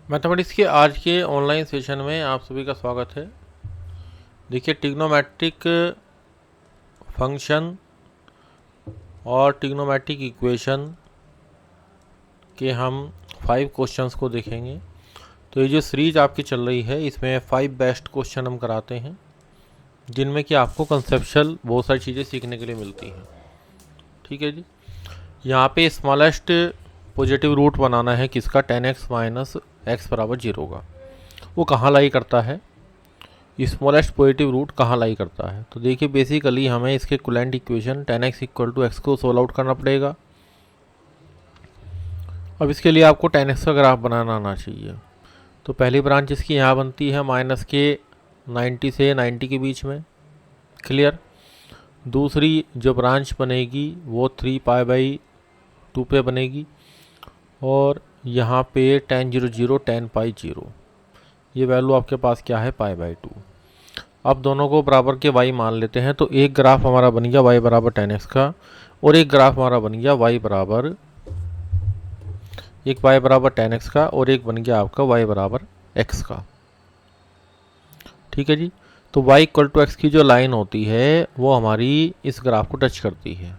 Mathematics के आज के ऑनलाइन सेशन में आप सभी का स्वागत है। देखिए, ट्रिग्नोमेट्रिक फंक्शन और ट्रिग्नोमेट्रिक इक्वेशन के हम 5 क्वेश्चंस को देखेंगे। तो ये जो सीरीज आपकी चल रही है इसमें 5 बेस्ट क्वेश्चन हम कराते हैं, जिनमें कि आपको कंसेप्शुअल बहुत सारी चीज़ें सीखने के लिए मिलती हैं। ठीक है जी। यहाँ पे स्मॉलेस्ट पॉजिटिव रूट बनाना है किसका, 10x माइनस x बराबर 0 का। वो कहाँ लाई करता है, स्मॉलेस्ट पॉजिटिव रूट कहाँ लाई करता है। तो देखिए, बेसिकली हमें इसके कुलेंट equation 10x equal to x को सोल्व आउट करना पड़ेगा। अब इसके लिए आपको 10x का ग्राफ बनाना आना चाहिए। तो पहली ब्रांच इसकी यहाँ बनती है माइनस के 90 से 90 के बीच में, क्लियर। दूसरी जो ब्रांच बनेगी वो 3π/2 पे बनेगी, और यहाँ पे 10 0 0 10 पाई 0, ये वैल्यू आपके पास क्या है, π/2। अब दोनों को बराबर के y मान लेते हैं। तो एक ग्राफ हमारा बन गया y बराबर 10x का, और एक ग्राफ हमारा बन गया y बराबर 10x का, और एक बन गया आपका y बराबर x का। ठीक है जी। तो y इक्वल टू एक्स की जो लाइन होती है वो हमारी इस ग्राफ को टच करती है।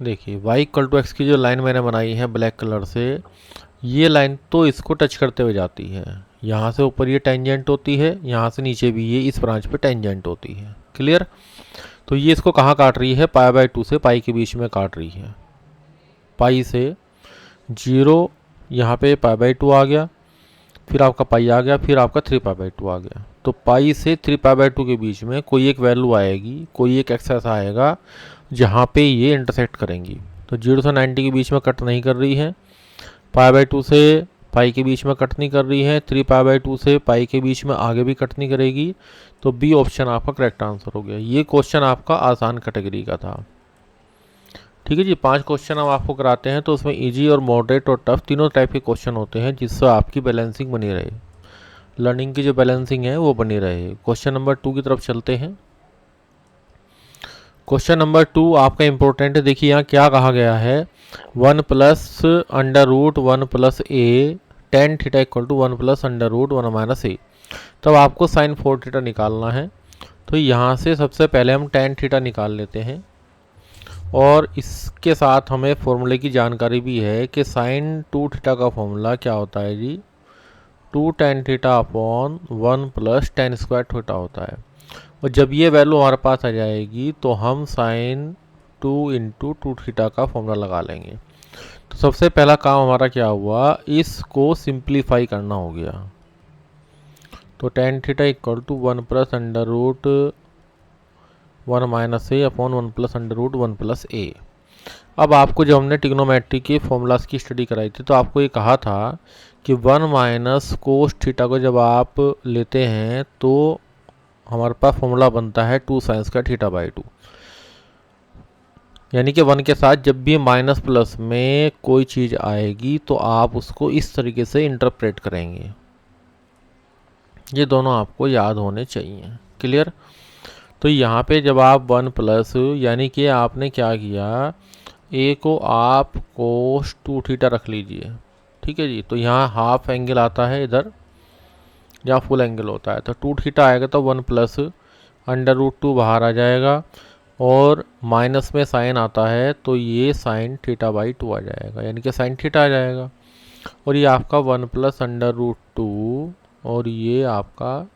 देखिए, y इक्वल टू एक्स की जो लाइन मैंने बनाई है ब्लैक कलर से, ये लाइन तो इसको टच करते हुए जाती है। यहाँ से ऊपर ये टेंजेंट होती है, यहाँ से नीचे भी ये इस ब्रांच पे टेंजेंट होती है, क्लियर। तो ये इसको कहाँ काट रही है, π/2 से पाई के बीच में काट रही है। पाई से 0, यहाँ पे π/2 आ गया, फिर आपका पाई आ गया, फिर आपका 3π/2 आ गया। तो पाई से 3π/2 के बीच में कोई एक वैल्यू आएगी, कोई एक एक्स ऐसा आएगा जहाँ पे ये इंटरसेक्ट करेंगी। तो 0 से 90 के बीच में कट नहीं कर रही है, π/2 से पाई के बीच में कट नहीं कर रही है, 3π/2 से पाई के बीच में आगे भी कट नहीं करेगी। तो बी ऑप्शन आपका करेक्ट आंसर हो गया। ये क्वेश्चन आपका आसान कैटेगरी का था। ठीक है जी। 5 क्वेश्चन हम आपको कराते हैं, तो उसमें इजी और मॉडरेट और टफ तीनों टाइप के क्वेश्चन होते हैं, जिससे आपकी बैलेंसिंग बनी रहे, लर्निंग की जो बैलेंसिंग है वो बनी रहे। क्वेश्चन नंबर 2 की तरफ चलते हैं। क्वेश्चन नंबर 2 आपका इंपॉर्टेंट है। देखिए यहाँ क्या कहा गया है, 1 plus under root 1 plus A tan theta equal to 1 plus under root 1 minus A. तब आपको साइन 4 थीटा निकालना है। तो यहाँ से सबसे पहले हम टेन थीटा निकाल लेते हैं, और इसके साथ हमें फॉर्मूले की जानकारी भी है कि साइन 2 थीटा का फॉर्मूला क्या होता है जी, 2 tan theta upon 1 plus ten square theta होता है। और जब ये वैल्यू हमारे पास आ जाएगी तो हम साइन 2 इंटू 2 थीटा का फॉर्मूला लगा लेंगे। तो सबसे पहला काम हमारा क्या हुआ, इसको सिंप्लीफाई करना हो गया। तो tan theta equal to 1 plus under root 1 minus A upon 1 plus under root 1 plus A. अब आपको जब हमने ट्रिग्नोमेट्री के फॉर्मूलाज की स्टडी कराई थी तो आपको ये कहा था कि 1 माइनस कोस थीटा को जब आप लेते हैं तो हमारे पास फॉर्मूला बनता है 2 साइन स्क्वायर थीटा/2। यानी कि 1 के साथ जब भी माइनस प्लस में कोई चीज़ आएगी तो आप उसको इस तरीके से इंटरप्रेट करेंगे। ये दोनों आपको याद होने चाहिए, क्लियर। तो यहाँ पे जब आप 1 प्लस, यानी कि आपने क्या किया, ए को आप कोस 2 थीटा रख लीजिए। ठीक है जी। तो यहाँ हाफ एंगल आता है इधर जहाँ फुल एंगल होता है, तो 2 थीटा आएगा तो 1 प्लस अंडर रूट 2 बाहर आ जाएगा, और माइनस में साइन आता है तो ये साइन थीटा/2 आ जाएगा, यानी कि साइन थीटा आ जाएगा। और ये आपका 1 प्लस अंडर रूट 2, और ये आपका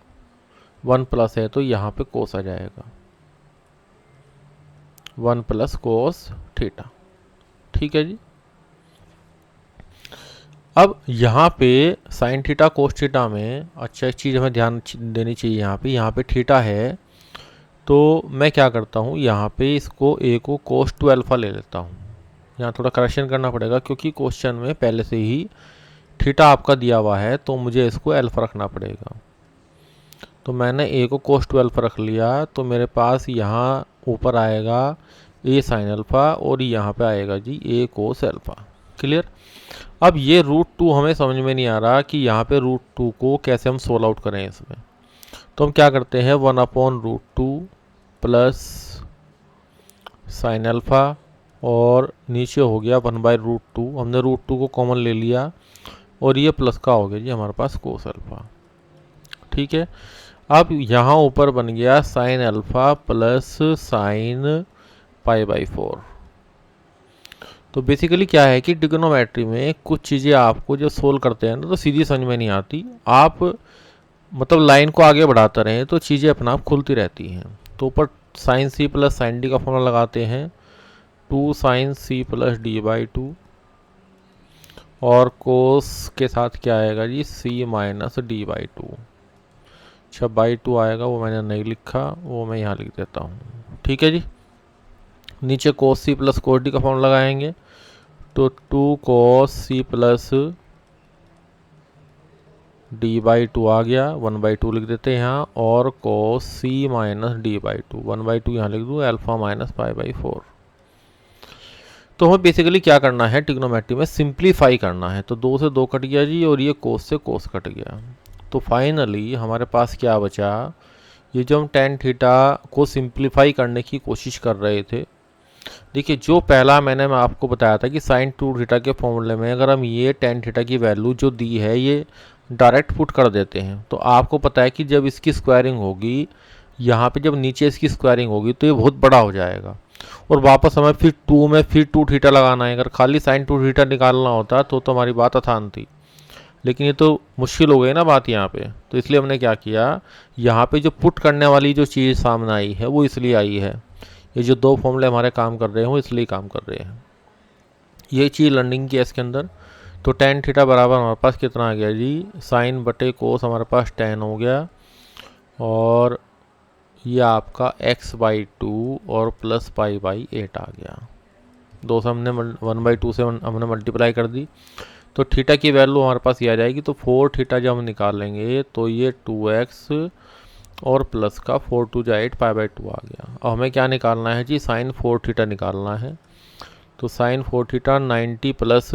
1 प्लस है तो यहाँ पे कोस आ जाएगा, 1 प्लस कोस थीटा। ठीक है जी। अब यहाँ पे साइन थीटा कोस थीटा में अच्छा एक चीज़ हमें ध्यान देनी चाहिए। यहाँ पे थीटा है, तो मैं क्या करता हूँ, यहाँ पे इसको ए को कोस 2 अल्फ़ा ले लेता हूँ। यहाँ थोड़ा करेक्शन करना पड़ेगा क्योंकि क्वेश्चन में पहले से ही थीटा आपका दिया हुआ है, तो मुझे इसको अल्फ़ा रखना पड़ेगा। तो मैंने ए को कोस 2 अल्फ़ा रख लिया, तो मेरे पास यहाँ ऊपर आएगा ए साइन अल्फ़ा, और यहाँ पे आएगा जी ए कोस अल्फ़ा, क्लियर। अब ये रूट 2 हमें समझ में नहीं आ रहा कि यहाँ पे रूट 2 को कैसे हम सोल्व आउट करें इसमें। तो हम क्या करते हैं, 1 upon root 2 plus sine alpha और नीचे हो गया 1/√2, हमने √2 को कॉमन ले लिया और ये प्लस का हो गया जी हमारे पास कोस अल्फ़ा। ठीक है, अब यहाँ ऊपर बन गया साइन अल्फ़ा प्लस साइन π/4। तो बेसिकली क्या है कि ट्रिग्नोमेट्री में कुछ चीज़ें आपको जो सोल्व करते हैं ना तो सीधी समझ में नहीं आती, आप मतलब लाइन को आगे बढ़ाते रहें तो चीज़ें अपना आप खुलती रहती हैं। तो ऊपर sine C plus sine D का फॉर्मूला लगाते हैं, 2 sin c प्लस d/2 और कोस के साथ क्या आएगा जी c माइनस d/2। अच्छा /2 आएगा, वो मैंने नहीं लिखा, वो मैं यहाँ लिख देता हूँ। ठीक है जी, नीचे कोस सी प्लस कोस डी का फॉर्मूला लगाएंगे तो 2 cos c प्लस d/2 आ गया, 1/2 लिख देते हैं यहाँ, और cos c माइनस d/2, 1/2 यहाँ लिख दूँ, अल्फ़ा माइनस π/4। तो हमें बेसिकली क्या करना है ट्रिग्नोमेट्री में, सिंप्लीफाई करना है। तो 2 से 2 कट गया जी और ये कोस से कोस कट गया। तो फाइनली हमारे पास क्या बचा, ये जो हम tan थीटा को सिंप्लीफाई करने की कोशिश कर रहे थे, देखिए जो पहला मैं आपको बताया था कि साइन 2 थीटा के फॉर्मूले में अगर हम ये tan थीटा की वैल्यू जो दी है ये डायरेक्ट पुट कर देते हैं तो आपको पता है कि जब इसकी स्क्वायरिंग होगी, यहाँ पे जब नीचे इसकी स्क्वायरिंग होगी तो ये बहुत बड़ा हो जाएगा और वापस हमें फिर 2 में फिर 2 थीटा लगाना है। अगर खाली साइन 2 थीटा निकालना होता तो हमारी बात आसान थी, लेकिन ये तो मुश्किल हो गई ना बात यहाँ पे। तो इसलिए हमने क्या किया, यहाँ पे जो पुट करने वाली जो चीज़ सामने आई है वो इसलिए आई है, ये जो 2 फॉर्मूले हमारे काम कर रहे हैं वो इसलिए काम कर रहे हैं। ये चीज़ लर्निंग की है इसके अंदर। तो tan थीटा बराबर हमारे पास कितना आ गया जी, साइन बटे कोस हमारे पास tan हो गया और ये आपका x/2 और प्लस π/8 आ गया। 2 से हमने 1/2 से हमने मल्टीप्लाई कर दी तो थीटा की वैल्यू हमारे पास ये आ जाएगी। तो 4 थीटा जब हम निकालेंगे तो ये 2x और प्लस का 4 2 8 π/2 आ गया। अब हमें क्या निकालना है जी, साइन 4 थीटा निकालना है। तो sign 4 theta 90 plus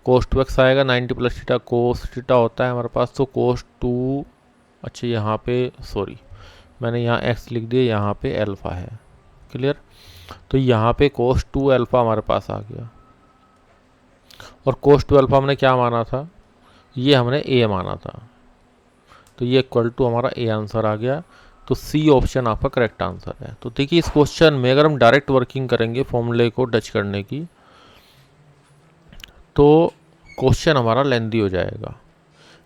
cos 2x आएगा, 90 प्लस थीटा कोस थीटा होता है हमारे पास, तो कोस 2, अच्छा यहाँ पे सॉरी मैंने यहाँ x लिख दिया, यहाँ पे अल्फ़ा है, क्लियर। तो यहाँ पे कोस 2 अल्फ़ा हमारे पास आ गया और कोस 2 अल्फ़ा हमने क्या माना था, ये हमने a माना था, तो ये इक्वल टू हमारा a आंसर आ गया। तो C ऑप्शन आपका करेक्ट आंसर है। तो देखिए इस क्वेश्चन में अगर हम डायरेक्ट वर्किंग करेंगे फॉर्मूले को टच करने की तो क्वेश्चन हमारा लेंदी हो जाएगा,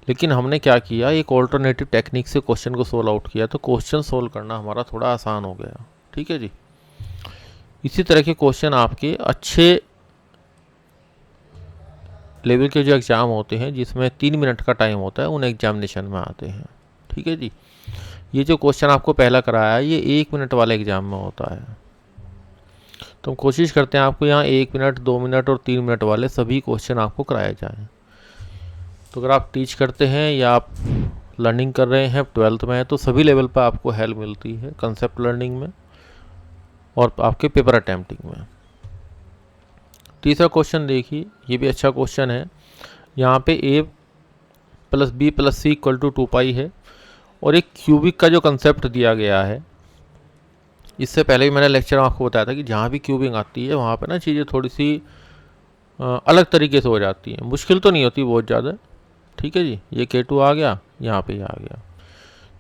लेकिन हमने क्या किया, एक ऑल्टरनेटिव टेक्निक से क्वेश्चन को सोल्व आउट किया तो क्वेश्चन सोल्व करना हमारा थोड़ा आसान हो गया। ठीक है जी, इसी तरह के क्वेश्चन आपके अच्छे लेवल के जो एग्ज़ाम होते हैं जिसमें 3 मिनट का टाइम होता है उन एग्जामिनेशन में आते हैं। ठीक है जी, ये जो क्वेश्चन आपको पहला कराया है ये 1 मिनट वाले एग्ज़ाम में होता है। तो हम कोशिश करते हैं आपको यहाँ 1 मिनट 2 मिनट और 3 मिनट वाले सभी क्वेश्चन आपको कराए जाएँ। तो अगर आप टीच करते हैं या आप लर्निंग कर रहे हैं 12th में है तो सभी लेवल पर आपको हेल्प मिलती है कंसेप्ट लर्निंग में और आपके पेपर अटैम्प्टिंग में। तीसरा क्वेश्चन देखिए, ये भी अच्छा क्वेश्चन है। यहाँ पे a plus B plus C equal to 2π है और एक क्यूबिक का जो कंसेप्ट दिया गया है, इससे पहले भी मैंने लेक्चर में आपको बताया था कि जहाँ भी क्यूबिंग आती है वहाँ पे ना चीज़ें थोड़ी सी अलग तरीके से हो जाती हैं, मुश्किल तो नहीं होती बहुत ज़्यादा। ठीक है जी, ये K2 आ गया, यहाँ पे आ गया।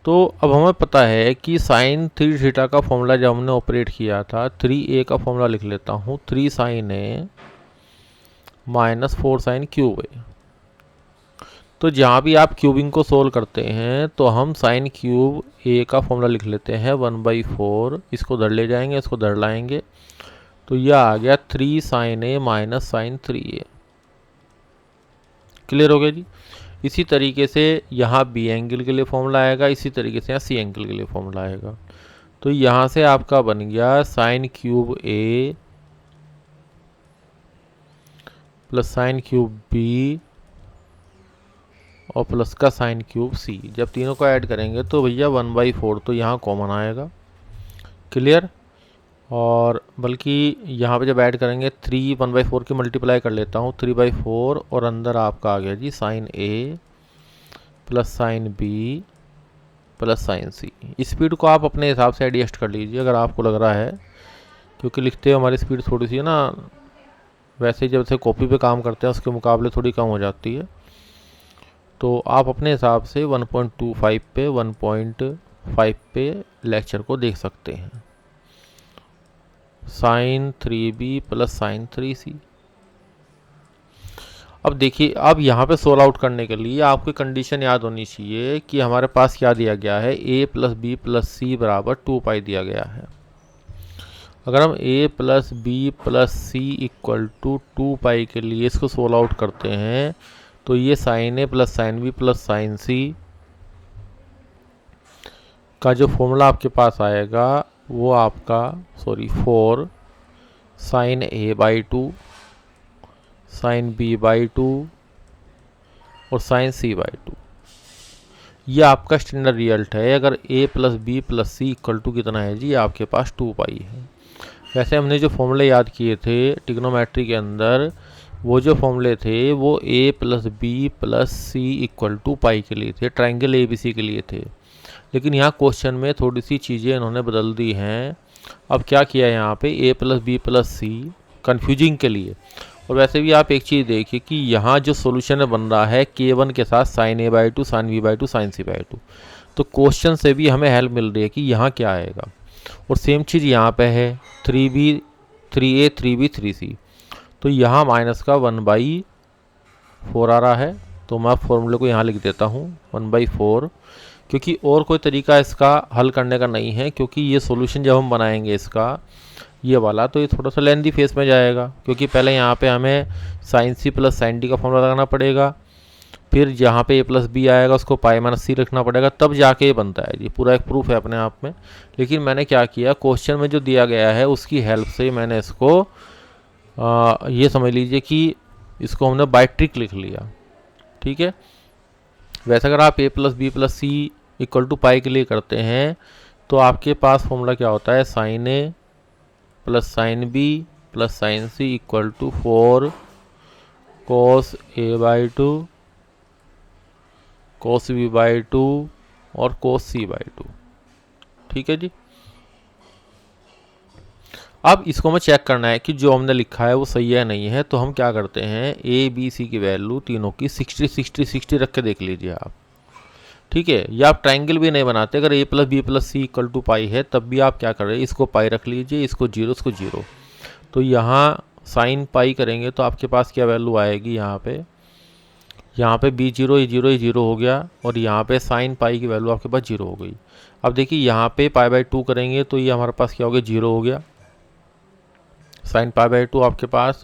तो अब हमें पता है कि साइन 3 थीटा का फॉर्मूला जब हमने ऑपरेट किया था, 3a का फॉर्मूला लिख लेता हूँ, 3 sin a minus 4 sin cube a। तो जहाँ भी आप क्यूबिंग को सोल्व करते हैं तो हम साइन क्यूब a का फॉर्मूला लिख लेते हैं 1/4, इसको धर ले जाएंगे, इसको धर लाएंगे, तो यह आ गया 3 sin a minus sine 3a। Clear हो गया जी। इसी तरीके से यहाँ बी एंगल के लिए फॉर्मूला आएगा, इसी तरीके से यहाँ सी एंगल के लिए फॉर्मूला आएगा। तो यहाँ से आपका बन गया साइन क्यूब ए प्लस साइन क्यूब बी और प्लस का साइन क्यूब सी। जब तीनों को ऐड करेंगे तो भैया 1/4 तो यहाँ कॉमन आएगा, क्लियर। और बल्कि यहाँ पे जब ऐड करेंगे 3 1/4 की मल्टीप्लाई कर लेता हूँ, 3/4 और अंदर आपका आ गया जी sine A plus sine B plus sine C. Speed को आप अपने हिसाब से एडजस्ट कर लीजिए। अगर आपको लग रहा है क्योंकि लिखते हुए हमारी स्पीड थोड़ी सी है ना, वैसे जब से कॉपी पे काम करते हैं उसके मुकाबले थोड़ी कम हो जाती है। तो आप अपने हिसाब से 1.25 पे 1.5 पे लेक्चर को देख सकते हैं। sin 3b plus sin 3c। अब देखिए, अब यहाँ पे सोल्व आउट करने के लिए आपको कंडीशन याद होनी चाहिए कि हमारे पास क्या दिया गया है, a plus B plus C बराबर 2 पाई दिया गया है। अगर हम a plus B plus C equal to 2 pi के लिए इसको सोल्व आउट करते हैं तो ये sine A plus sine B plus sine C का जो फॉर्मूला आपके पास आएगा वो आपका 4 sine A by 2 sine B by 2 और साइन सी बाई 2, ये आपका स्टैंडर्ड रिजल्ट है। अगर a plus B plus C equal to कितना है जी, आपके पास 2 पाई है। वैसे हमने जो फॉर्मूले याद किए थे ट्रिग्नोमेट्री के अंदर, वो जो फॉर्मूले थे वो a plus B plus C equal to pi के लिए थे, ट्राइंगल ए बी सी के लिए थे। लेकिन यहाँ क्वेश्चन में थोड़ी सी चीज़ें इन्होंने बदल दी हैं। अब क्या किया है यहाँ पे, a plus B plus C confusing के लिए। और वैसे भी आप एक चीज़ देखिए कि यहाँ जो सोल्यूशन बन रहा है k1 के साथ sine A by 2 sine B by 2 sine C by 2, तो क्वेश्चन से भी हमें हेल्प मिल रही है कि यहाँ क्या आएगा। और सेम चीज़ यहाँ पे है 3b 3a 3b 3c, तो यहाँ माइनस का 1/4 आ रहा है। तो मैं फॉर्मूले को यहाँ लिख देता हूँ 1/4, क्योंकि और कोई तरीका इसका हल करने का नहीं है। क्योंकि ये सॉल्यूशन जब हम बनाएंगे इसका ये वाला, तो ये थोड़ा सा लेंदी फेस में जाएगा, क्योंकि पहले यहाँ पे हमें sine C plus sine D का फॉर्मूला लगाना पड़ेगा, फिर जहाँ पे a प्लस बी आएगा उसको पाई माइनस सी रखना पड़ेगा, तब जाके ये बनता है जी। पूरा एक प्रूफ है अपने आप में। लेकिन मैंने क्या किया, क्वेश्चन में जो दिया गया है उसकी हेल्प से मैंने इसको ये समझ लीजिए कि इसको हमने बाय ट्रिक लिख लिया। ठीक है। वैसे अगर आप a plus B plus C equal to pi के लिए करते हैं तो आपके पास फॉर्मूला क्या होता है, sine A plus sine B plus sine C equal to 4 cos a by 2 cos b by 2 और cos c बाई 2। ठीक है जी। अब इसको हमें चेक करना है कि जो हमने लिखा है वो सही है नहीं है। तो हम क्या करते हैं, a b c की वैल्यू तीनों की 60 60 60 रख के देख लीजिए आप। ठीक है। या आप ट्राइंगल भी नहीं बनाते, अगर a plus B plus C equal to pi है तब भी आप क्या कर रहे हैं, इसको पाई रख लीजिए, इसको जीरो, इसको जीरो। तो यहाँ साइन पाई करेंगे तो आपके पास क्या वैल्यू आएगी, यहाँ पे बी जीरो, ये जीरो हो गया, और यहाँ पे साइन पाई की वैल्यू आपके पास जीरो हो गई। अब देखिए यहाँ पे पाई बाई 2 करेंगे तो ये हमारे पास क्या हो गया, जीरो हो गया। साइन पाई बाई 2 आपके पास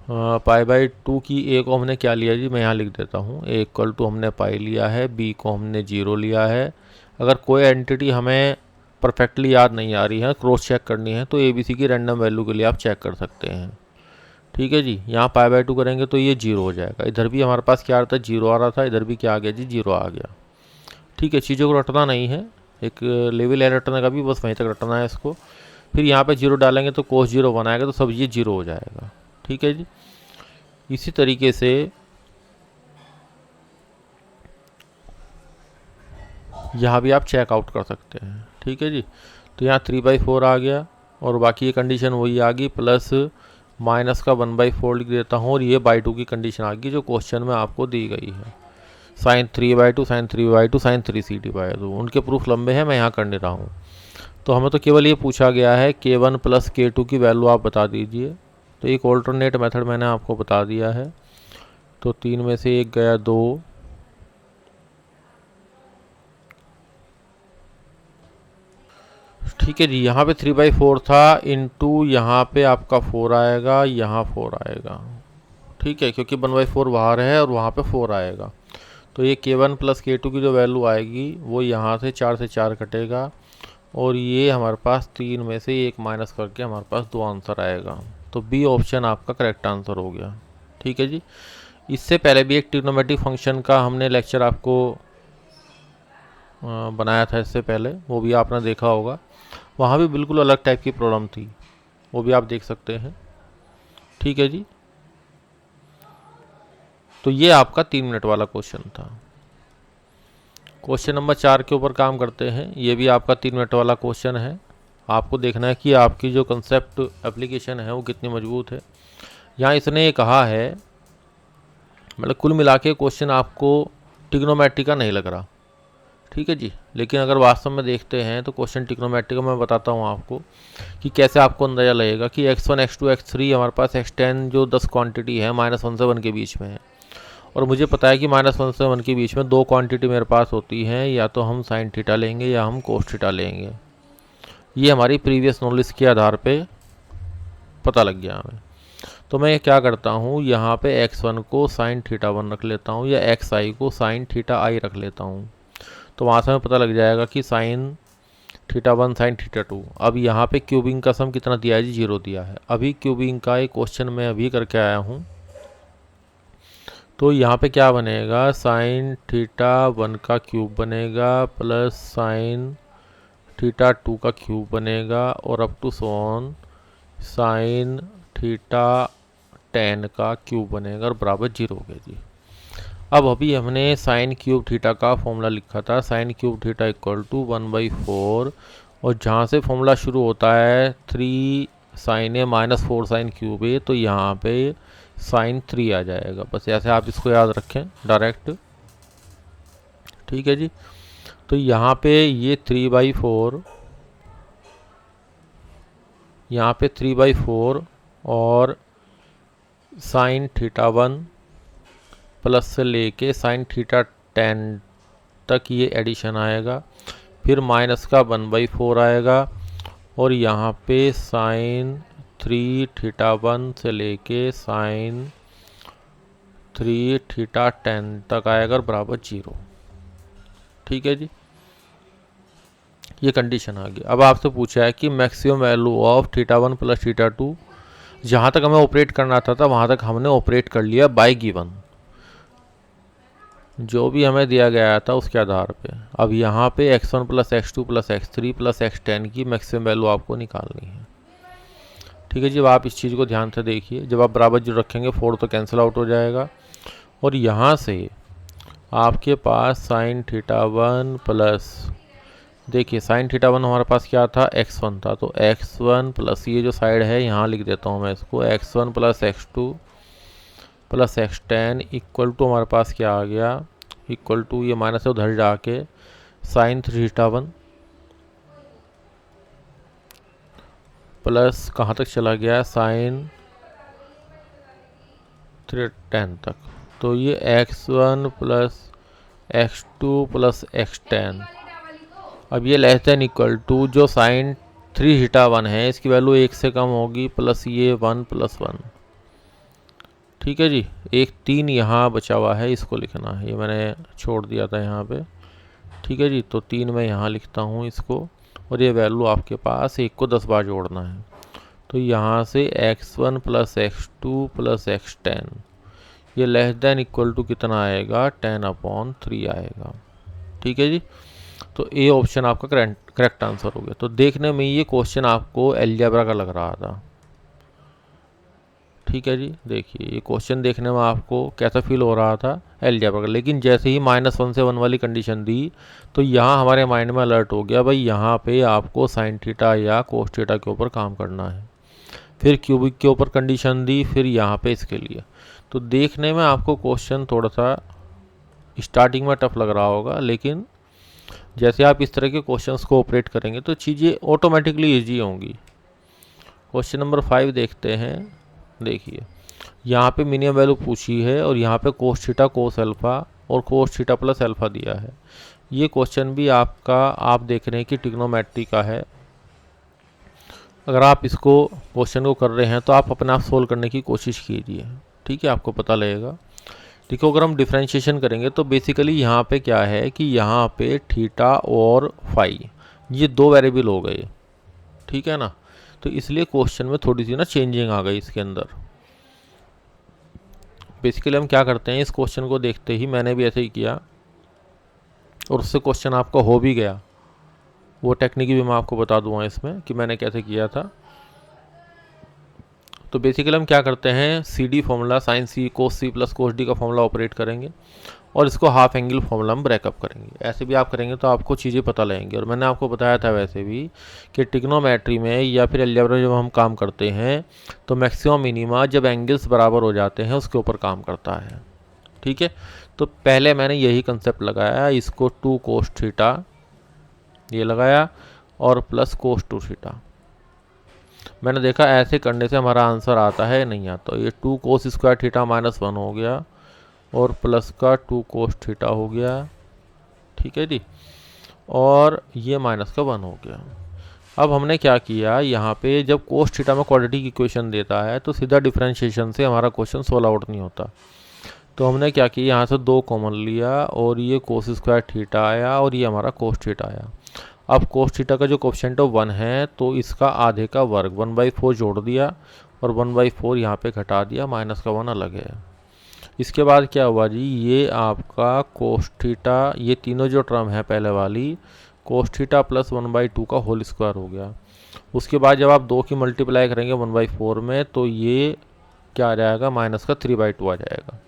पाई बाई 2 की ए को हमने क्या लिया जी, मैं यहाँ लिख देता हूँ, ए इक्वल टू हमने पाई लिया है, बी को हमने जीरो लिया है। अगर कोई एंटिटी हमें परफेक्टली याद नहीं आ रही है, क्रॉस चेक करनी है, तो ए बी सी की रैंडम वैल्यू के लिए आप चेक कर सकते हैं। ठीक है जी। यहाँ पाई बाई 2 करेंगे तो ये जीरो हो जाएगा। इधर भी हमारे पास क्या आ रहा था, जीरो आ रहा था, इधर भी क्या आ गया जी, जीरो आ गया। ठीक है। चीज़ों को रटना नहीं है, एक लेवल है रटने का भी, बस वहीं तक रटना है इसको। फिर यहाँ पे जीरो डालेंगे तो कोस जीरो बनाएगा, तो सब ये जीरो हो जाएगा। ठीक है जी। इसी तरीके से यहाँ भी आप चेकआउट कर सकते हैं। ठीक है जी। तो यहाँ 3/4 आ गया और बाकी ये कंडीशन वही आ गई, प्लस माइनस का 1/4 लिख देता हूँ, और ये बाई 2 की कंडीशन आ गई जो क्वेश्चन में आपको दी गई है। Sine 3/2 sine 3/2 sine 3c/2। उनके प्रूफ लंबे हैं, मैं यहाँ कर नहीं रहा हूँ। तो हमें तो केवल ये पूछा गया है k1 प्लस k2 की वैल्यू आप बता दीजिए। तो एक ऑल्टरनेट मेथड मैंने आपको बता दिया है। तो 3 में से 1 गया 2, ठीक है जी। यहाँ पे 3/4 था, इनटू यहाँ पे आपका 4 आएगा, यहाँ 4 आएगा। ठीक है, क्योंकि 1/4 बाहर है और वहाँ पे 4 आएगा। तो ये k1 प्लस k2 की जो वैल्यू आएगी वो यहाँ से 4 से 4 कटेगा, और ये हमारे पास 3 में से 1 माइनस करके हमारे पास 2 आंसर आएगा। तो बी ऑप्शन आपका करेक्ट आंसर हो गया। ठीक है जी। इससे पहले भी एक ट्रिग्नोमेट्रिक फंक्शन का हमने लेक्चर आपको बनाया था इससे पहले, वो भी आपने देखा होगा। वहाँ भी बिल्कुल अलग टाइप की प्रॉब्लम थी, वो भी आप देख सकते हैं। ठीक है जी। तो ये आपका 3 मिनट वाला क्वेश्चन था। क्वेश्चन नंबर 4 के ऊपर काम करते हैं। ये भी आपका 3 मिनट वाला क्वेश्चन है। आपको देखना है कि आपकी जो कंसेप्ट एप्लीकेशन है वो कितनी मजबूत है। यहाँ इसने ये कहा है, मतलब कुल मिला के क्वेश्चन आपको ट्रिग्नोमेट्री का नहीं लग रहा, ठीक है जी। लेकिन अगर वास्तव में देखते हैं तो क्वेश्चन ट्रिग्नोमेट्री का मैं बताता हूँ आपको कि कैसे आपको अंदाज़ा लगेगा कि x1 x2 x3 हमारे पास x10 जो 10 क्वांटिटी है -1 से 1 के बीच में है, और मुझे पता है कि -1 से 1 के बीच में 2 क्वांटिटी मेरे पास होती हैं, या तो हम साइन थीटा लेंगे या हम कोस थीटा लेंगे। ये हमारी प्रीवियस नॉलेज के आधार पे पता लग गया हमें। तो मैं क्या करता हूँ, यहाँ पे x1 को साइन थीटा 1 रख लेता हूँ या xi को साइन थीटा i रख लेता हूँ। तो वहाँ से हमें पता लग जाएगा कि साइन थीटा 1 साइन थीटा 2। अब यहाँ पे क्यूबिंग का सम कितना दिया है जी, 0 दिया है। अभी क्यूबिंग का एक क्वेश्चन मैं अभी करके आया हूँ। तो यहाँ पे क्या बनेगा, साइन थीटा 1 का क्यूब बनेगा प्लस साइन थीटा 2 का क्यूब बनेगा, और अप टू सोन साइन थीटा 10 का क्यूब बनेगा, और बराबर 0 हो गया जी। अब अभी हमने साइन क्यूब थीटा का फॉर्मूला लिखा था, sine cube theta equal to 1/4, और जहाँ से फॉर्मूला शुरू होता है 3 sine A -4 sine cube A, तो यहाँ पे साइन 3 आ जाएगा। बस ऐसे आप इसको याद रखें डायरेक्ट, ठीक है जी। तो यहाँ पे ये 3/4, यहाँ पे 3/4 और साइन थीटा 1 प्लस से लेके साइन थीटा 10 तक ये एडिशन आएगा, फिर माइनस का 1/4 आएगा, और यहाँ पे साइन 3 थीटा 1 से लेके साइन 3 थीटा 10 तक आएगा, बराबर 0, ठीक है जी। ये कंडीशन आ गई। अब आपसे पूछा है कि maximum value of theta 1 plus theta 2, जहाँ तक हमें ऑपरेट करना था वहाँ तक हमने ऑपरेट कर लिया बाय गिवन, जो भी हमें दिया गया था उसके आधार पे। अब यहाँ पे x1 plus x2 plus x3 plus x10 की मैक्सिमम वैल्यू आपको निकालनी है, ठीक है जी। अब आप इस चीज़ को ध्यान से देखिए, जब आप बराबर जो रखेंगे 4 तो कैंसिल आउट हो जाएगा, और यहाँ से आपके पास साइन थीटा 1 प्लस, देखिए साइन थीटा 1 हमारे पास क्या था, x1 था, तो x1 प्लस ये जो साइड है यहाँ लिख देता हूँ मैं इसको, x1 plus x2 plus x10 equal to हमारे पास क्या आ गया, इक्वल टू ये माइनस से उधर जाके साइन थीटा 1 प्लस कहाँ तक चला गया, साइन 10 तक। तो ये x1 plus x2 plus x10, अब ये लेस देन इक्वल टू जो साइन 3 थीटा 1 है इसकी वैल्यू 1 से कम होगी, प्लस ये 1 प्लस 1, ठीक है जी। एक 3 यहाँ बचा हुआ है, इसको लिखना है, ये मैंने छोड़ दिया था यहाँ पे, ठीक है जी। तो 3 मैं यहाँ लिखता हूँ इसको, और ये वैल्यू आपके पास 1 को 10 बार जोड़ना है। तो यहाँ से x1 plus x2 plus x10 ये लेस देन इक्वल टू कितना आएगा, 10/3 आएगा, ठीक है जी। तो ए ऑप्शन आपका करेक्ट आंसर हो गया। तो देखने में ये क्वेश्चन आपको अलजेब्रा का लग रहा था, ठीक है जी। देखिए ये क्वेश्चन देखने में आपको कैसा फील हो रहा था, अलजेब्रा का, लेकिन जैसे ही -1 से 1 वाली कंडीशन दी तो यहाँ हमारे माइंड में अलर्ट हो गया, भाई यहाँ पे आपको साइन थीटा या कोस थीटा के ऊपर काम करना है। फिर क्यूबिक के ऊपर कंडीशन दी, फिर यहाँ पे इसके लिए। तो देखने में आपको क्वेश्चन थोड़ा सा स्टार्टिंग में टफ लग रहा होगा, लेकिन जैसे आप इस तरह के क्वेश्चंस को ऑपरेट करेंगे तो चीज़ें ऑटोमेटिकली ईजी होंगी। क्वेश्चन नंबर 5 देखते हैं। देखिए यहाँ पे मिनिमम वैल्यू पूछी है, और यहाँ पे कोस थीटा कोस अल्फ़ा और कोस थीटा प्लस अल्फ़ा दिया है। ये क्वेश्चन भी आपका, आप देख रहे हैं कि ट्रिग्नोमेट्री का है। अगर आप इसको क्वेश्चन को कर रहे हैं तो आप अपने आप सोल्व करने की कोशिश कीजिए, ठीक है, आपको पता लगेगा। देखो अगर हम डिफ्रेंशिएशन करेंगे तो बेसिकली यहाँ पे क्या है कि यहाँ पे थीटा और फाई ये 2 वेरिएबल हो गए, ठीक है ना। तो इसलिए क्वेश्चन में थोड़ी सी ना चेंजिंग आ गई इसके अंदर। बेसिकली हम क्या करते हैं, इस क्वेश्चन को देखते ही मैंने भी ऐसे ही किया, और उससे क्वेश्चन आपका हो भी गया। वो टेक्निक भी मैं आपको बता दूंगा इसमें कि मैंने कैसे किया था। तो बेसिकली हम क्या करते हैं, सी डी फॉर्मूला साइन सी कोस सी प्लस कोस डी का फॉर्मूला ऑपरेट करेंगे, और इसको हाफ एंगल फॉर्मूला में ब्रेकअप करेंगे। ऐसे भी आप करेंगे तो आपको चीज़ें पता लगेंगी। और मैंने आपको बताया था वैसे भी कि ट्रिग्नोमेट्री में या फिर अलजेब्रा जब हम काम करते हैं तो मैक्सिमम मिनिमा जब एंगल्स बराबर हो जाते हैं उसके ऊपर काम करता है। ठीक है, तो पहले मैंने यही कंसेप्ट लगाया, इसको 2 cos थीटा ये लगाया और प्लस cos 2 थीटा। मैंने देखा ऐसे करने से हमारा आंसर आता है नहीं आता। ये 2 cos स्क्वायर थीटा -1 हो गया और प्लस का 2 cos थीटा हो गया। ठीक है जी, और ये माइनस का 1 हो गया। अब हमने क्या किया, यहाँ पे जब cos थीटा में क्वाड्रेटिक इक्वेशन देता है तो सीधा डिफरेंशिएशन से हमारा क्वेश्चन सोल्व आउट नहीं होता। तो हमने क्या किया, यहाँ से 2 कॉमन लिया और ये cos स्क्वायर थीटा आया और ये हमारा cos थीटा आया। अब cos थीटा का जो कोफिशिएंट 1 है तो इसका आधे का वर्ग 1/4 जोड़ दिया और 1/4 यहाँ पे घटा दिया, माइनस का 1 अलग है। इसके बाद क्या हुआ जी, ये आपका cos थीटा, ये तीनों जो टर्म है पहले वाली cos थीटा प्लस 1/2 का होल स्क्वायर हो गया। उसके बाद जब आप 2 की मल्टीप्लाई करेंगे 1/4 में तो ये क्या आ जाएगा, माइनस का 3/2 आ जाएगा।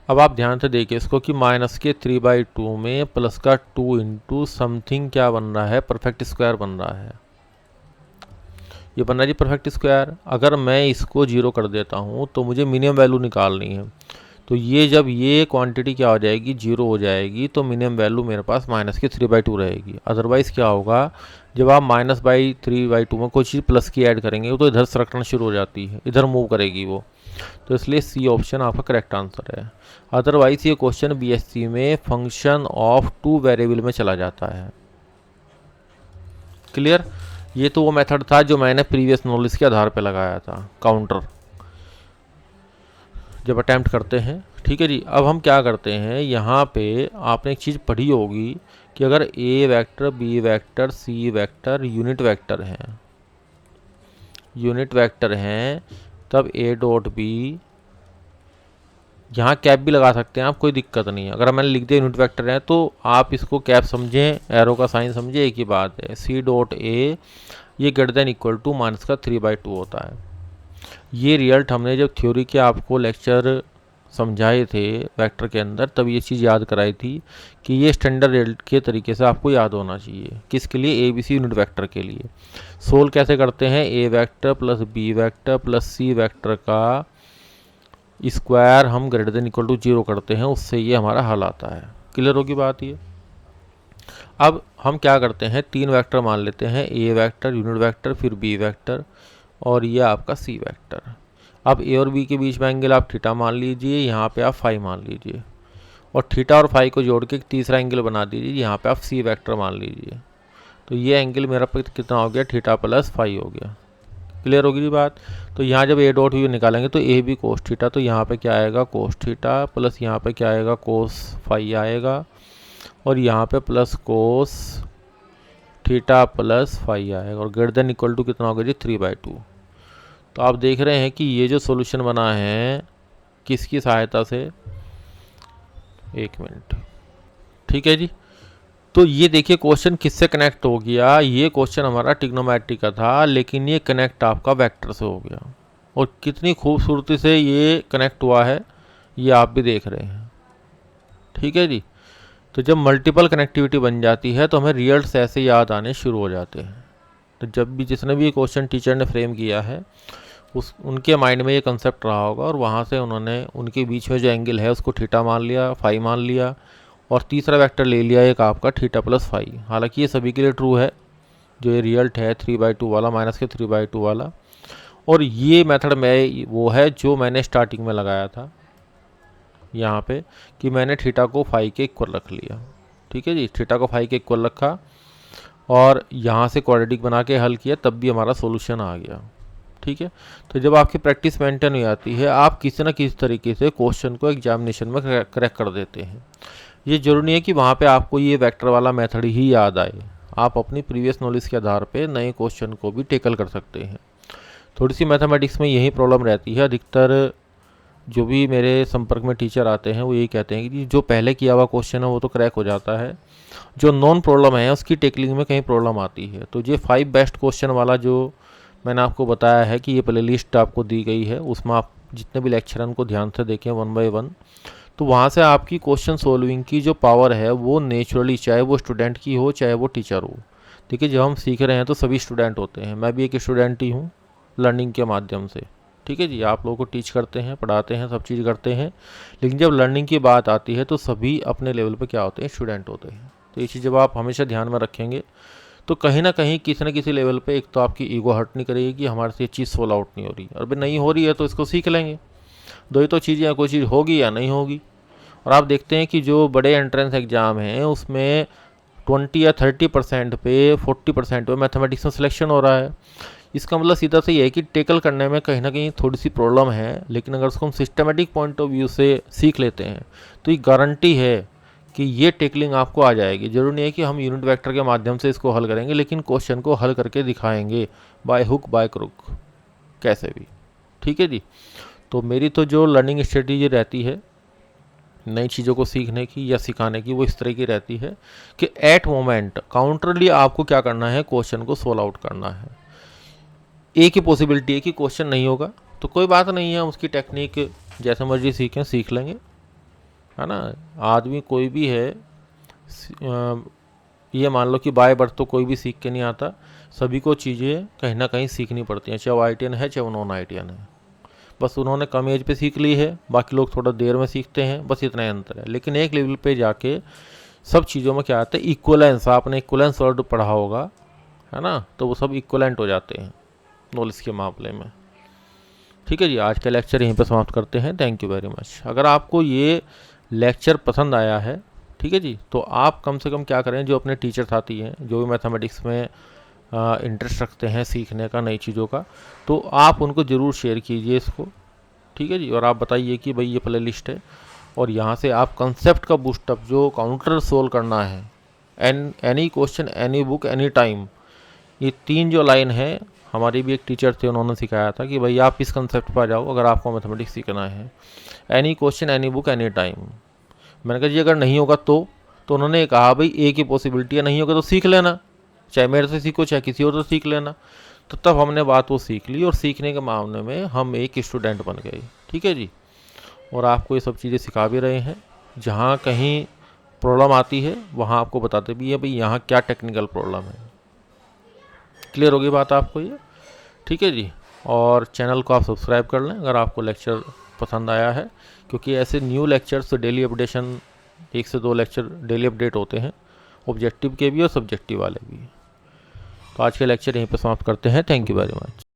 अब आप ध्यान से देखिए इसको कि माइनस के 3/2 में प्लस का 2 इंटू समथिंग क्या बन रहा है, परफेक्ट स्क्वायर बन रहा है। ये बन रहा है जी परफेक्ट स्क्वायर। अगर मैं इसको 0 कर देता हूँ तो मुझे मिनिमम वैल्यू निकालनी है। तो ये जब ये क्वांटिटी क्या हो जाएगी, 0 हो जाएगी, तो मिनिमम वैल्यू मेरे पास माइनस की 3/2 रहेगी। अदरवाइज़ क्या होगा, जब आप -3/2 में कोई चीज़ प्लस की ऐड करेंगे तो इधर सरकना शुरू हो जाती है, इधर मूव करेगी वो। तो इसलिए सी ऑप्शन आपका करेक्ट आंसर है। अदरवाइज ये क्वेश्चन बीएससी में फंक्शन ऑफ 2 वेरिएबल में चला जाता है। क्लियर, ये तो वो मेथड था जो मैंने प्रीवियस नॉलेज के आधार पे लगाया था, काउंटर जब अटैम्प्ट करते हैं। ठीक है जी, अब हम क्या करते हैं, यहाँ पे आपने एक चीज़ पढ़ी होगी कि अगर ए vector, B vector, C vector unit vector हैं, तब ए डॉट बी, यहाँ कैप भी लगा सकते हैं आप, कोई दिक्कत नहीं है। अगर मैंने लिख दिया यूनिट वेक्टर है तो आप इसको कैप समझें, एरो का साइन समझें, एक ही बात है। सी डॉट ए ये greater than equal to minus का 3/2 होता है। ये रिजल्ट हमने जब थ्योरी के आपको लेक्चर समझाए थे वेक्टर के अंदर, तब ये चीज़ याद कराई थी कि ये स्टैंडर्ड रिजल्ट के तरीके से आपको याद होना चाहिए। किसके लिए, A B C unit vector के लिए। सोल्व कैसे करते हैं, A vector plus B vector plus C vector का स्क्वायर हम ग्रेटर देन इक्वल टू 0 करते हैं, उससे ये हमारा हल आता है। क्लियर होगी बात ये। अब हम क्या करते हैं, 3 वेक्टर मान लेते हैं, ए वेक्टर यूनिट वेक्टर फिर बी वेक्टर और ये आपका सी वेक्टर। अब ए और बी के बीच में एंगल आप थीटा मान लीजिए, यहाँ पे आप फाई मान लीजिए और थीटा और फाई को जोड़ के एक तीसरा एंगल बना दीजिए, यहाँ पे आप सी वेक्टर मान लीजिए। तो ये एंगल मेरा कितना हो गया, थीटा प्लस फाई हो गया। क्लियर होगी बात। तो यहाँ जब ए डॉट व्यू निकालेंगे तो ए बी कोस थीटा, तो यहाँ पे क्या आएगा, कोस थीटा प्लस यहाँ पे क्या आएगा, कोस फाई आएगा और यहाँ पे plus cos theta plus phi आएगा और ग्रेटर देन इक्वल टू कितना होगा जी, 3/2। तो आप देख रहे हैं कि ये जो सॉल्यूशन बना है किसकी सहायता से, 1 मिनट। ठीक है जी, तो ये देखिए क्वेश्चन किससे कनेक्ट हो गया, ये क्वेश्चन हमारा ट्रिग्नोमेट्री का था लेकिन ये कनेक्ट आपका वेक्टर से हो गया और कितनी खूबसूरती से ये कनेक्ट हुआ है ये आप भी देख रहे हैं। ठीक है जी, तो जब मल्टीपल कनेक्टिविटी बन जाती है तो हमें रिजल्ट्स ऐसे याद आने शुरू हो जाते हैं। तो जब भी जिसने भी ये क्वेश्चन टीचर ने फ्रेम किया है उनके माइंड में ये कंसेप्ट रहा होगा और वहाँ से उन्होंने उनके बीच में जो एंगल है उसको थीटा मान लिया, फाई मान लिया और तीसरा वेक्टर ले लिया एक आपका थीटा प्लस फाई। हालांकि ये सभी के लिए ट्रू है, जो ये रिजल्ट है 3/2 वाला, माइनस के 3/2 वाला। और ये मेथड में वो है जो मैंने स्टार्टिंग में लगाया था यहाँ पे कि मैंने थीटा को फाई के इक्वल रख लिया। ठीक है जी, थीटा को फाई के इक्वल रखा और यहाँ से क्वाड्रेटिक बना के हल किया, तब भी हमारा सोल्यूशन आ गया। ठीक है, तो जब आपकी प्रैक्टिस मेंटेन हो जाती है आप किसी न किसी तरीके से क्वेश्चन को एग्जामिनेशन में करेक्ट कर देते हैं। ये जरूरी नहीं है कि वहाँ पे आपको ये वेक्टर वाला मेथड ही याद आए, आप अपनी प्रीवियस नॉलेज के आधार पे नए क्वेश्चन को भी टेकल कर सकते हैं। थोड़ी सी मैथमेटिक्स में यही प्रॉब्लम रहती है, अधिकतर जो भी मेरे संपर्क में टीचर आते हैं वो यही कहते हैं कि जो पहले किया हुआ क्वेश्चन है वो तो क्रैक हो जाता है, जो नॉन प्रॉब्लम है उसकी टेकलिंग में कहीं प्रॉब्लम आती है। तो ये 5 बेस्ट क्वेश्चन वाला जो मैंने आपको बताया है कि ये प्ले लिस्ट आपको दी गई है, उसमें आप जितने भी लेक्चर हैं उनको ध्यान से देखें 1 बाय 1, तो वहाँ से आपकी क्वेश्चन सोल्विंग की जो पावर है वो नेचुरली, चाहे वो स्टूडेंट की हो चाहे वो टीचर हो। देखिए जब हम सीख रहे हैं तो सभी स्टूडेंट होते हैं, मैं भी एक स्टूडेंट ही हूँ लर्निंग के माध्यम से। ठीक है जी, आप लोगों को टीच करते हैं, पढ़ाते हैं, सब चीज़ करते हैं, लेकिन जब लर्निंग की बात आती है तो सभी अपने लेवल पे क्या होते हैं, स्टूडेंट होते हैं। तो ये चीज़ जब आप हमेशा ध्यान में रखेंगे तो कहीं ना कहीं किसी न किसी लेवल पे एक तो आपकी ईगो हर्ट नहीं करेगी कि हमारे से ये चीज़ सोल आउट नहीं हो रही, और भाई नहीं हो रही है तो इसको सीख लेंगे। दो ही तो चीज़ें हैं, कोई चीज़ होगी या नहीं होगी। और आप देखते हैं कि जो बड़े एंट्रेंस एग्ज़ाम हैं उसमें 20 या 30% पे, 40% पे मैथमेटिक्स में सिलेक्शन हो रहा है। इसका मतलब सीधा से ये है कि टेकल करने में कहीं ना कहीं थोड़ी सी प्रॉब्लम है, लेकिन अगर उसको हम सिस्टमेटिक पॉइंट ऑफ व्यू से सीख लेते हैं तो ये गारंटी है कि ये टेकलिंग आपको आ जाएगी। जरूरी नहीं है कि हम यूनिट वेक्टर के माध्यम से इसको हल करेंगे, लेकिन क्वेश्चन को हल करके दिखाएंगे बाय हुक बाय क्रुक, कैसे भी। ठीक है जी। तो मेरी तो जो लर्निंग स्ट्रेटजी रहती है नई चीज़ों को सीखने की या सिखाने की, वो इस तरह की रहती है कि एट मोमेंट काउंटरली आपको क्या करना है, क्वेश्चन को सोल्व आउट करना है। एक ही पॉसिबिलिटी है कि क्वेश्चन नहीं होगा तो कोई बात नहीं है, उसकी टेक्निक जैसे मर्जी सीखें, सीख लेंगे, है ना। आदमी कोई भी है, ये मान लो कि बाय बर्थ तो कोई भी सीख के नहीं आता, सभी को चीज़ें कहीं ना कहीं सीखनी पड़ती हैं, चाहे वो ITN है चाहे वो नॉन ITN है। बस उन्होंने कम एज पे सीख ली है, बाकी लोग थोड़ा देर में सीखते हैं, बस इतना ही अंतर है। लेकिन एक लेवल पे जाके सब चीज़ों में क्या आता है, इक्वलेंस। आपने इक्वलेंस वर्ड पढ़ा होगा, है ना, तो वो सब इक्वलेंट हो जाते हैं नॉलेज के मामले में। ठीक है जी, आज का लेक्चर यहीं पर समाप्त करते हैं। Thank you very much. अगर आपको ये लेक्चर पसंद आया है, ठीक है जी, तो आप कम से कम क्या करें, जो अपने टीचर साथी हैं जो भी मैथमेटिक्स में इंटरेस्ट रखते हैं सीखने का, नई चीज़ों का, तो आप उनको ज़रूर शेयर कीजिए इसको। ठीक है जी, और आप बताइए कि भाई ये प्ले लिस्ट है और यहाँ से आप कंसेप्ट का बूस्टअप, जो काउंटर सोल्व करना है, any question any book any time, ये 3 जो लाइन है, हमारी भी एक टीचर थे, उन्होंने सिखाया था कि भाई आप इस कंसेप्ट पर जाओ अगर आपको मैथमेटिक्स सीखना है। Any question any book any time. मैंने कहा जी अगर नहीं होगा तो उन्होंने कहा भाई एक ही पॉसिबिलिटी है, नहीं होगा तो सीख लेना, चाहे मेरे से सीखो चाहे किसी और से सीख लेना। तो तब हमने बात वो सीख ली और सीखने के मामले में हम एक स्टूडेंट बन गए। ठीक है जी, और आपको ये सब चीज़ें सिखा भी रहे हैं। जहाँ कहीं प्रॉब्लम आती है वहाँ आपको बताते भी है भाई यहाँ क्या टेक्निकल प्रॉब्लम है। क्लियर होगी बात आपको ये? ठीक है जी, और चैनल को आप सब्सक्राइब कर लें अगर आपको लेक्चर पसंद आया है, क्योंकि ऐसे न्यू लेक्चर्स डेली अपडेशन, 1 से 2 लेक्चर डेली अपडेट होते हैं, ऑब्जेक्टिव के भी और सब्जेक्टिव वाले भी। तो आज के लेक्चर यहीं पर समाप्त करते हैं। Thank you very much.